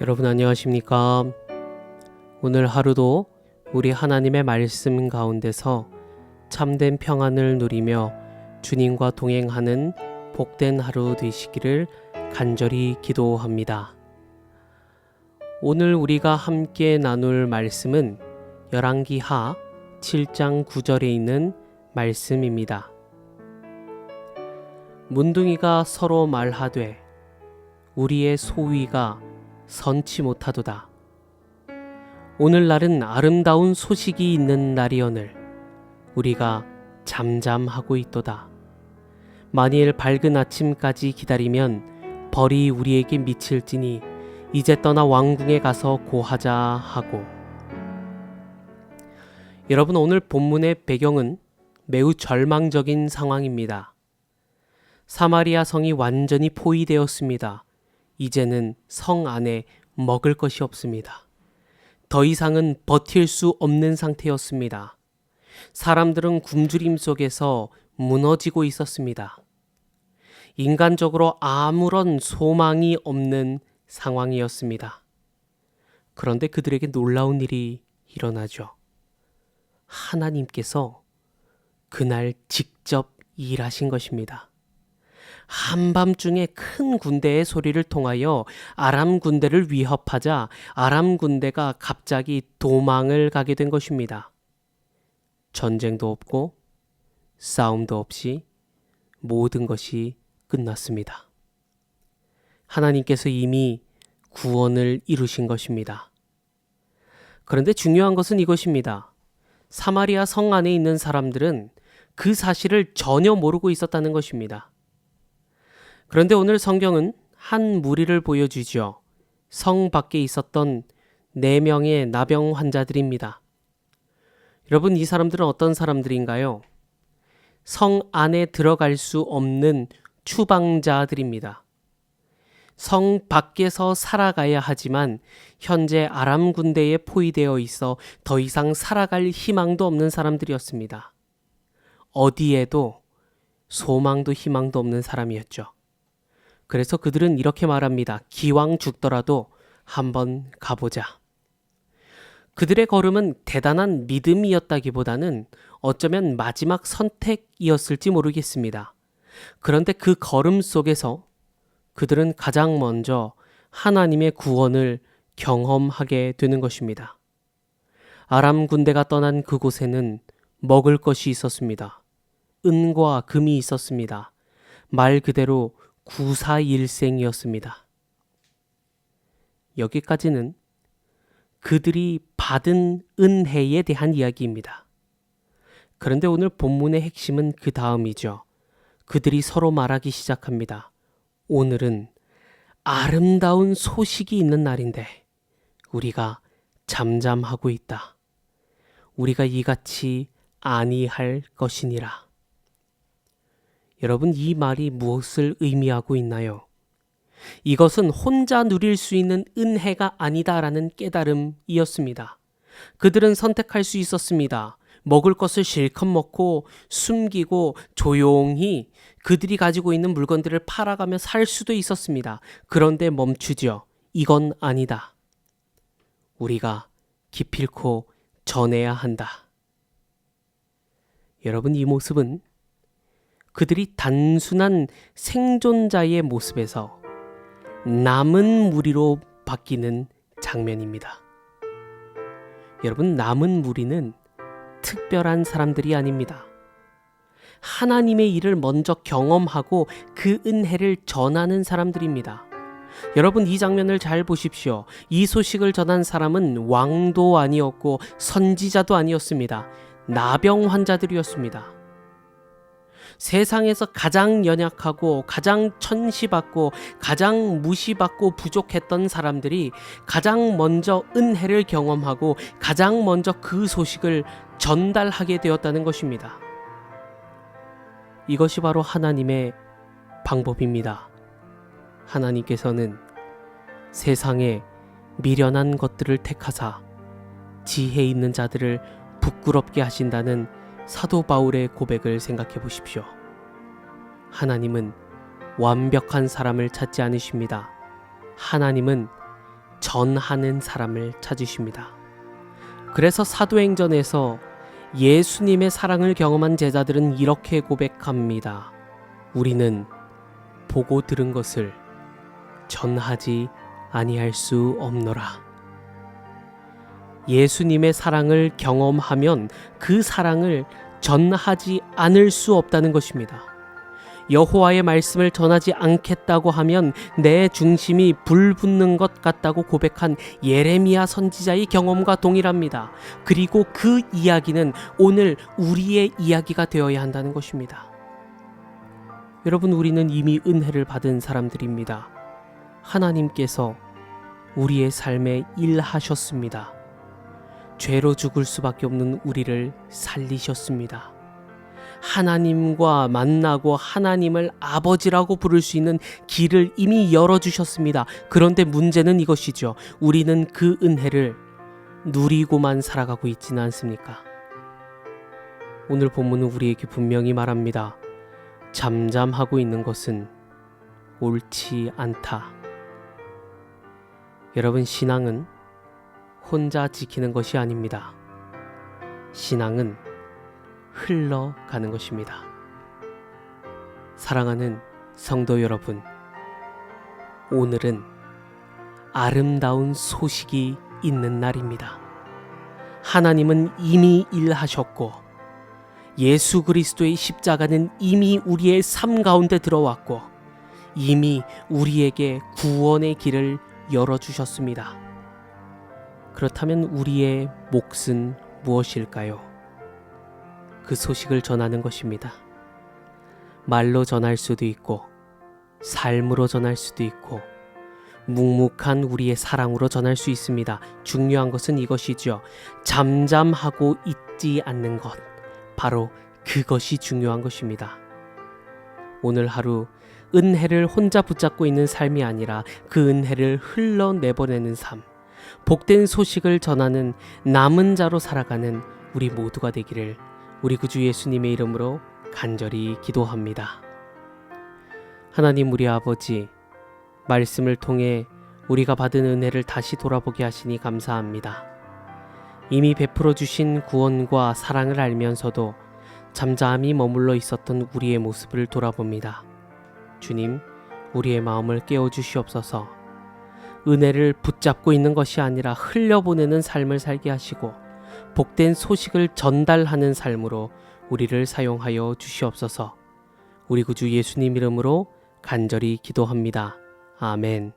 여러분 안녕하십니까? 오늘 하루도 우리 하나님의 말씀 가운데서 참된 평안을 누리며 주님과 동행하는 복된 하루 되시기를 간절히 기도합니다. 오늘 우리가 함께 나눌 말씀은 열왕기하 7장 9절에 있는 말씀입니다. 문둥이가 서로 말하되 우리의 소위가 선치 못하도다. 오늘날은 아름다운 소식이 있는 날이오늘 우리가 잠잠하고 있도다. 만일 밝은 아침까지 기다리면 벌이 우리에게 미칠지니 이제 떠나 왕궁에 가서 고하자 하고. 여러분, 오늘 본문의 배경은 매우 절망적인 상황입니다. 사마리아 성이 완전히 포위되었습니다. 이제는 성 안에 먹을 것이 없습니다. 더 이상은 버틸 수 없는 상태였습니다. 사람들은 굶주림 속에서 무너지고 있었습니다. 인간적으로 아무런 소망이 없는 상황이었습니다. 그런데 그들에게 놀라운 일이 일어나죠. 하나님께서 그날 직접 일하신 것입니다. 한밤중에 큰 군대의 소리를 통하여 아람 군대를 위협하자 아람 군대가 갑자기 도망을 가게 된 것입니다. 전쟁도 없고 싸움도 없이 모든 것이 끝났습니다. 하나님께서 이미 구원을 이루신 것입니다. 그런데 중요한 것은 이것입니다. 사마리아 성 안에 있는 사람들은 그 사실을 전혀 모르고 있었다는 것입니다. 그런데 오늘 성경은 한 무리를 보여주죠. 성 밖에 있었던 4명의 나병 환자들입니다. 여러분, 이 사람들은 어떤 사람들인가요? 성 안에 들어갈 수 없는 추방자들입니다. 성 밖에서 살아가야 하지만 현재 아람 군대에 포위되어 있어 더 이상 살아갈 희망도 없는 사람들이었습니다. 어디에도 소망도 희망도 없는 사람이었죠. 그래서 그들은 이렇게 말합니다. 기왕 죽더라도 한번 가보자. 그들의 걸음은 대단한 믿음이었다기보다는 어쩌면 마지막 선택이었을지 모르겠습니다. 그런데 그 걸음 속에서 그들은 가장 먼저 하나님의 구원을 경험하게 되는 것입니다. 아람 군대가 떠난 그곳에는 먹을 것이 있었습니다. 은과 금이 있었습니다. 말 그대로 구사일생이었습니다. 여기까지는 그들이 받은 은혜에 대한 이야기입니다. 그런데 오늘 본문의 핵심은 그 다음이죠. 그들이 서로 말하기 시작합니다. 오늘은 아름다운 소식이 있는 날인데 우리가 잠잠하고 있다. 우리가 이같이 아니할 것이니라. 여러분, 이 말이 무엇을 의미하고 있나요? 이것은 혼자 누릴 수 있는 은혜가 아니다라는 깨달음이었습니다. 그들은 선택할 수 있었습니다. 먹을 것을 실컷 먹고 숨기고 조용히 그들이 가지고 있는 물건들을 팔아가며 살 수도 있었습니다. 그런데 멈추죠. 이건 아니다. 우리가 기필코 전해야 한다. 여러분, 이 모습은 그들이 단순한 생존자의 모습에서 남은 무리로 바뀌는 장면입니다. 여러분, 남은 무리는 특별한 사람들이 아닙니다. 하나님의 일을 먼저 경험하고 그 은혜를 전하는 사람들입니다. 여러분, 이 장면을 잘 보십시오. 이 소식을 전한 사람은 왕도 아니었고 선지자도 아니었습니다. 나병 환자들이었습니다. 세상에서 가장 연약하고 가장 천시받고 가장 무시받고 부족했던 사람들이 가장 먼저 은혜를 경험하고 가장 먼저 그 소식을 전달하게 되었다는 것입니다. 이것이 바로 하나님의 방법입니다. 하나님께서는 세상에 미련한 것들을 택하사 지혜 있는 자들을 부끄럽게 하신다는 사도 바울의 고백을 생각해 보십시오. 하나님은 완벽한 사람을 찾지 않으십니다. 하나님은 전하는 사람을 찾으십니다. 그래서 사도행전에서 예수님의 사랑을 경험한 제자들은 이렇게 고백합니다. 우리는 보고 들은 것을 전하지 아니할 수 없노라. 예수님의 사랑을 경험하면 그 사랑을 전하지 않을 수 없다는 것입니다. 여호와의 말씀을 전하지 않겠다고 하면 내 중심이 불붙는 것 같다고 고백한 예레미야 선지자의 경험과 동일합니다. 그리고 그 이야기는 오늘 우리의 이야기가 되어야 한다는 것입니다. 여러분, 우리는 이미 은혜를 받은 사람들입니다. 하나님께서 우리의 삶에 일하셨습니다. 죄로 죽을 수밖에 없는 우리를 살리셨습니다. 하나님과 만나고 하나님을 아버지라고 부를 수 있는 길을 이미 열어주셨습니다. 그런데 문제는 이것이죠. 우리는 그 은혜를 누리고만 살아가고 있지는 않습니까? 오늘 본문은 우리에게 분명히 말합니다. 잠잠하고 있는 것은 옳지 않다. 여러분, 신앙은 혼자 지키는 것이 아닙니다. 신앙은 흘러가는 것입니다. 사랑하는 성도 여러분, 오늘은 아름다운 소식이 있는 날입니다. 하나님은 이미 일하셨고 예수 그리스도의 십자가는 이미 우리의 삶 가운데 들어왔고 이미 우리에게 구원의 길을 열어주셨습니다. 그렇다면 우리의 몫은 무엇일까요? 그 소식을 전하는 것입니다. 말로 전할 수도 있고 삶으로 전할 수도 있고 묵묵한 우리의 사랑으로 전할 수 있습니다. 중요한 것은 이것이죠. 잠잠하고 있지 않는 것, 바로 그것이 중요한 것입니다. 오늘 하루 은혜를 혼자 붙잡고 있는 삶이 아니라 그 은혜를 흘러내보내는 삶, 복된 소식을 전하는 남은 자로 살아가는 우리 모두가 되기를 우리 구주 예수님의 이름으로 간절히 기도합니다. 하나님, 우리 아버지, 말씀을 통해 우리가 받은 은혜를 다시 돌아보게 하시니 감사합니다. 이미 베풀어 주신 구원과 사랑을 알면서도 잠잠히 머물러 있었던 우리의 모습을 돌아봅니다. 주님, 우리의 마음을 깨워주시옵소서. 은혜를 붙잡고 있는 것이 아니라 흘려보내는 삶을 살게 하시고 복된 소식을 전달하는 삶으로 우리를 사용하여 주시옵소서. 우리 구주 예수님 이름으로 간절히 기도합니다. 아멘.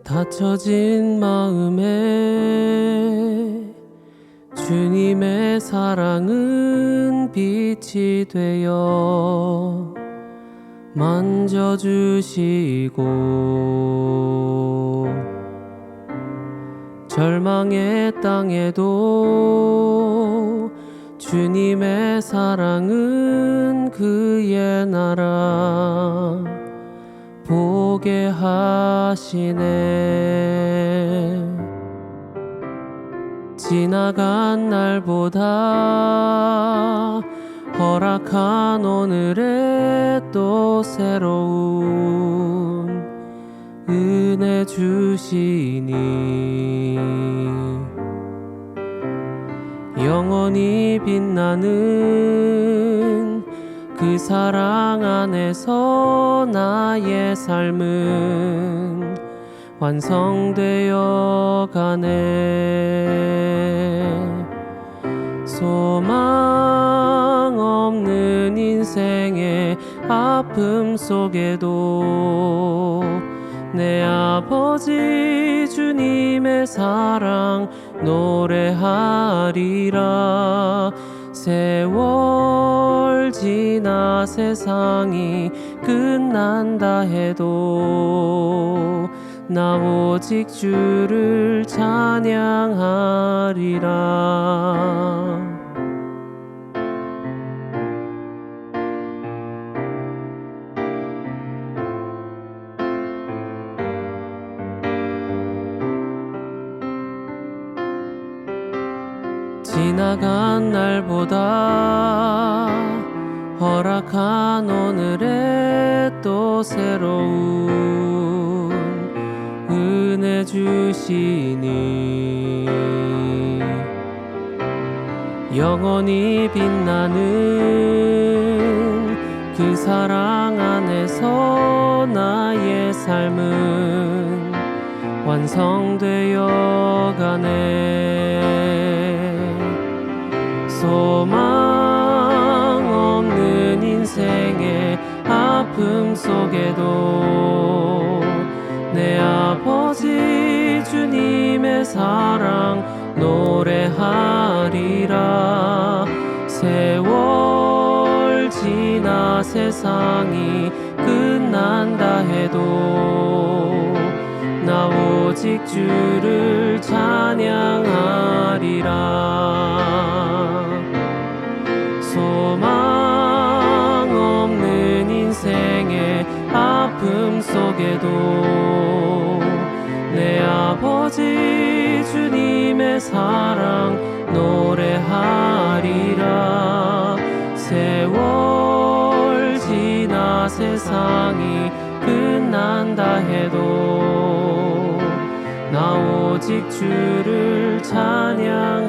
닫혀진 마음에 주님의 사랑은 빛이 되어 만져주시고 절망의 땅에도 주님의 사랑은 그의 나라 보게 하시네. 지나간 날보다 허락한 오늘에 또 새로운 은혜 주시니 영원히 빛나는 그 사랑 안에서 나의 삶은 완성되어 가네. 소망 없는 인생의 아픔 속에도 내 아버지 주님의 사랑 노래하리라. 세월 지나 세상이 끝난다 해도 나 오직 주를 찬양하리라. 지나간 날보다 허락한 오늘에 또 새로운 은혜 주시니 영원히 빛나는 그 사랑 안에서 나의 삶은 완성되어 가네. 소망 없는 인생의 아픔 속에도 내 아버지 주님의 사랑 노래하리라. 세월 지나 세상이 끝난다 해도 나 오직 주를 찬양하리라. 소망 없는 인생의 아픔 속에도 내 아버지 주님의 사랑 노래하리라. 세월 지나 세상이 끝난다 해도 나 오직 주를 찬양하리라.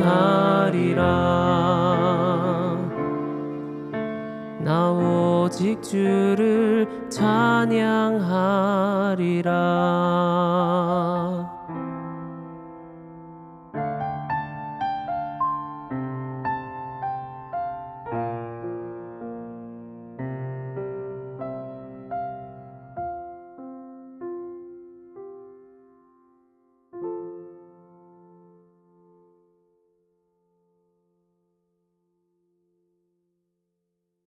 나 오직 주를 찬양하리라.